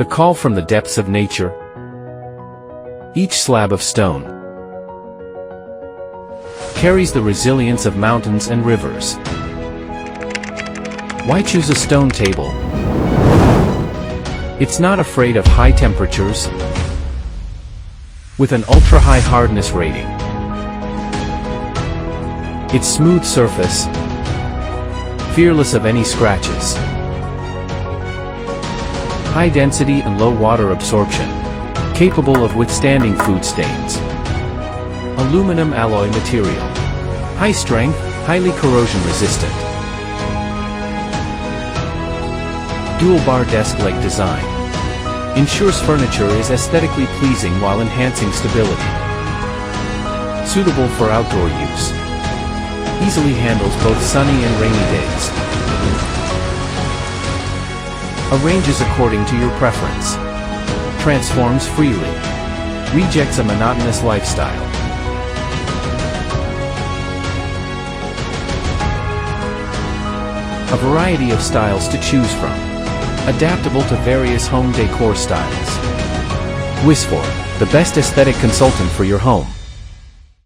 The call from the depths of nature. Each slab of stone carries the resilience of mountains and rivers. Why choose a stone table? It's not afraid of high temperatures, with an ultra-high hardness rating. Its smooth surface, fearless of any scratches. High density and low water absorption, capable of withstanding food stains. Aluminum alloy material. High strength, highly corrosion resistant. Dual bar desk-like design. Ensures furniture is aesthetically pleasing while enhancing stability. Suitable for outdoor use. Easily handles both sunny and rainy days. Arranges according to your preference. Transforms freely. Rejects a monotonous lifestyle. A variety of styles to choose from. Adaptable to various home decor styles. Wisfor, the best aesthetic consultant for your home.